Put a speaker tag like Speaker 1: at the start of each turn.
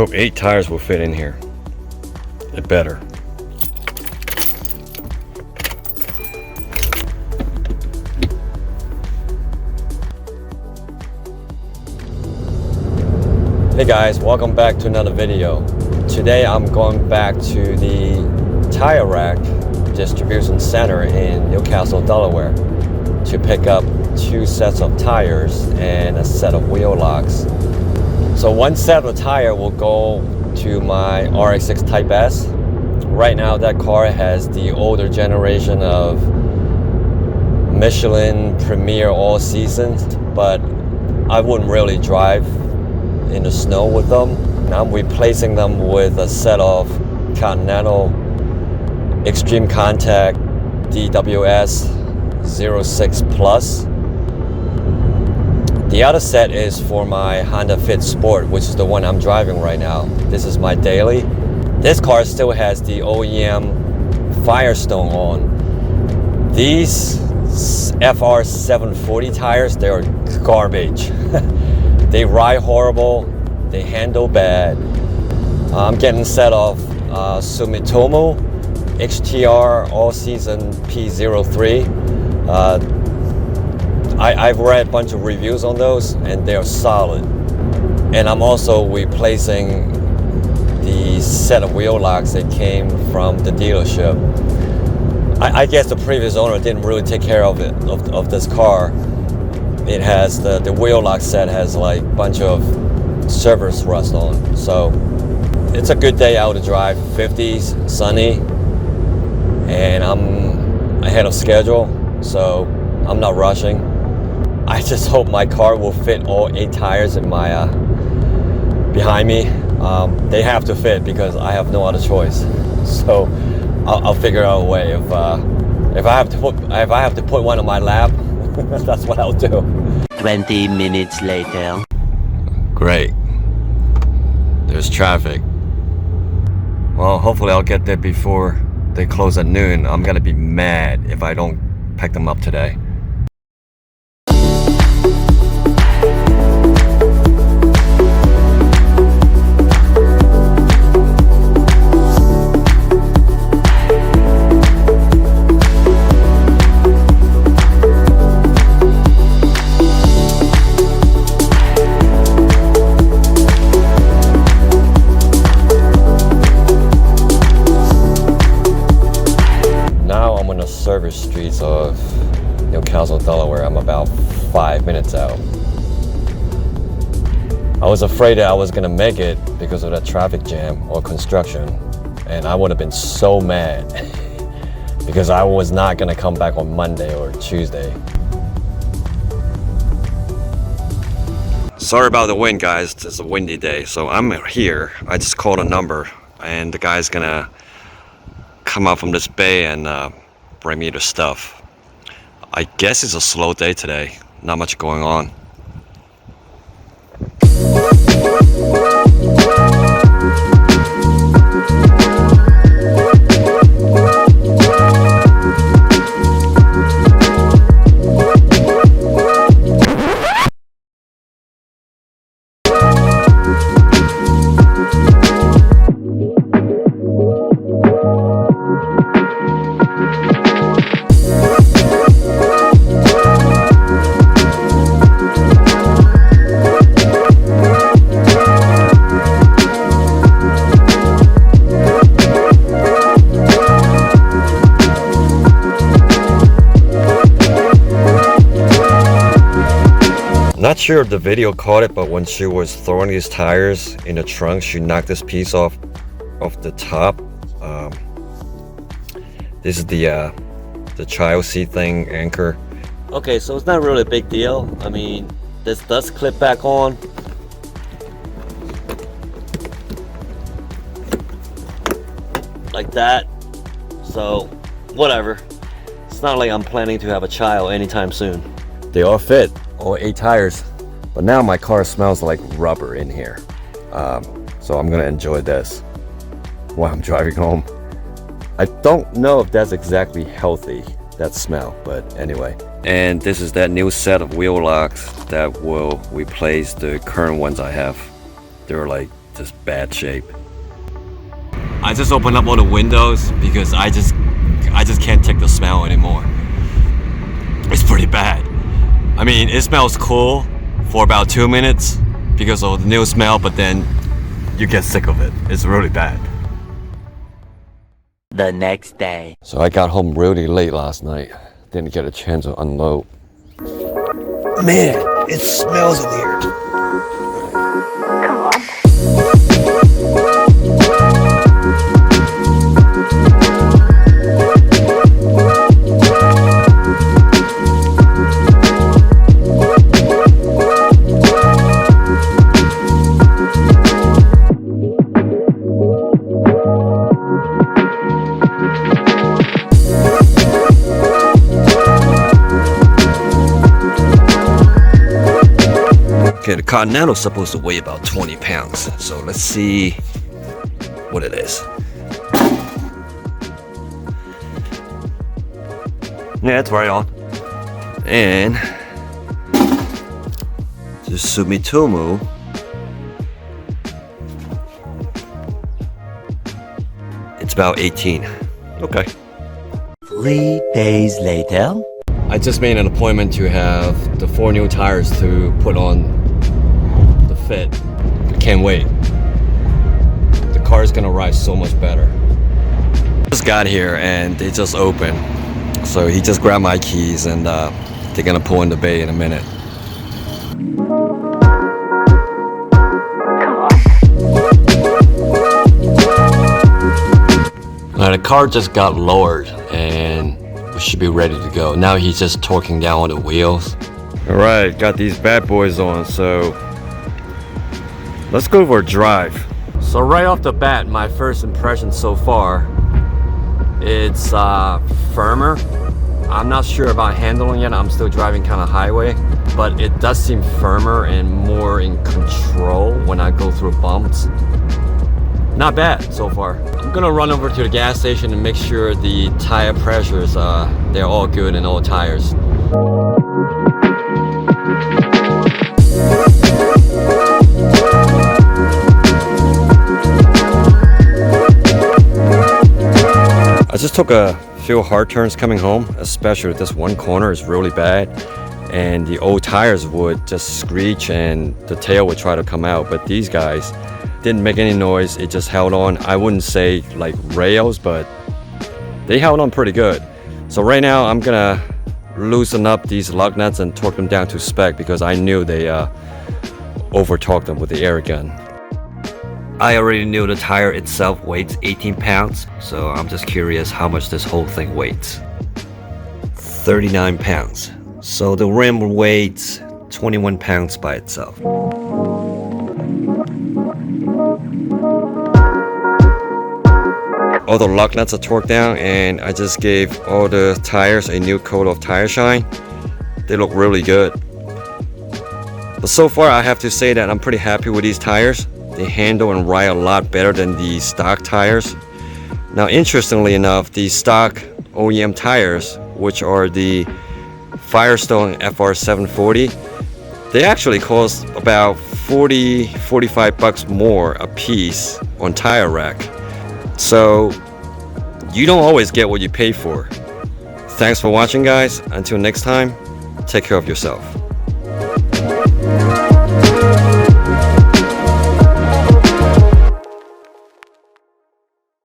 Speaker 1: hope 8 tires will fit in here. It better. Hey guys, welcome back to another video. Today I'm going back to the tire rack distribution center in Newcastle, Delaware to pick up 2 sets of tires and a set of wheel locks. So one set of tire will go to my RX-6 Type S. Right now that car has the older generation of Michelin Premier All Seasons, but I wouldn't really drive in the snow with them. Now I'm replacing them with a set of Continental Extreme Contact DWS 06 Plus. The other set is for my Honda Fit Sport, which is the one I'm driving right now. This is my daily. This car still has the OEM Firestone on. These FR 740 tires, they're garbage. They ride horrible, they handle bad. I'm getting a set of Sumitomo HTR All Season P03. I've read a bunch of reviews on those and they're solid. And I'm also replacing the set of wheel locks that came from the dealership. I guess the previous owner didn't really take care of it, of this car. It has the wheel lock set has like a bunch of surface rust on. So it's a good day out to drive. 50s, sunny, and I'm ahead of schedule, so I'm not rushing. I just hope my car will fit all 8 tires in my behind me. They have to fit because I have no other choice. So I'll figure out a way. If I have to put one on my lap, that's what I'll do.
Speaker 2: 20 minutes later.
Speaker 1: Great. There's traffic. Well, hopefully I'll get there before they close at noon. I'm gonna be mad if I don't pick them up today. Service streets of Newcastle, Delaware. I'm about 5 minutes out. I was afraid that I was gonna make it because of that traffic jam or construction, and I would have been so mad because I was not gonna come back on Monday or Tuesday. Sorry about the wind, guys. It's a windy day, so I'm here. I just called a number and the guy's gonna come out from this bay and bring me the stuff. I guess it's a slow day today. Not much going on. Not sure if the video caught it, but when she was throwing these tires in the trunk, she knocked this piece off the top. This is the child seat thing, anchor. Okay, so it's not really a big deal. I mean, this does clip back on. Like that. So, whatever. It's not like I'm planning to have a child anytime soon. They all fit. Or 8 tires, but now my car smells like rubber in here, so I'm gonna enjoy this while I'm driving home. I don't know if that's exactly healthy, that smell, but anyway. And this is that new set of wheel locks that will replace the current ones I have. They're like just bad shape. I just opened up all the windows because I just can't take the smell anymore. It's pretty bad. I mean, it smells cool for about 2 minutes because of the new smell, but then you get sick of it. It's really bad.
Speaker 2: The next day.
Speaker 1: So I got home really late last night. Didn't get a chance to unload. Man, it smells in here.
Speaker 3: Come on.
Speaker 1: Okay, the Continental is supposed to weigh about 20 pounds. So let's see what it is. Yeah, it's right on. And the Sumitomo it's about 18. Okay.
Speaker 2: 3 days later.
Speaker 1: I just made an appointment to have the 4 new tires to put on the fit. I can't wait. The car is gonna ride so much better. Just got here and they just opened. So he just grabbed my keys and they're gonna pull in the bay in a minute. Now the car just got lowered and we should be ready to go. Now he's just torquing down on the wheels. All right, got these bad boys on, so let's go for a drive. So right off the bat, my first impression so far, it's firmer. I'm not sure about handling it. I'm still driving kind of highway, but it does seem firmer and more in control when I go through bumps. Not bad so far. I'm gonna run over to the gas station and make sure the tire pressures they're all good in all tires. I just took a few hard turns coming home, especially this one corner is really bad and the old tires would just screech and the tail would try to come out, but these guys didn't make any noise. It just held on. I wouldn't say like rails, but they held on pretty good. So right now I'm gonna loosen up these lug nuts and torque them down to spec because I knew they over torqued them with the air gun. I already knew the tire itself weighs 18 pounds, so I'm just curious how much this whole thing weighs. 39 pounds. So the rim weighs 21 pounds by itself. All the lug nuts are torqued down and I just gave all the tires a new coat of tire shine. They look really good. But so far I have to say that I'm pretty happy with these tires. They handle and ride a lot better than the stock tires. Now interestingly enough, the stock OEM tires, which are the Firestone FR740, they actually cost about 45 bucks more a piece on Tire Rack. So you don't always get what you pay for. Thanks for watching, guys. Until next time, take care of yourself.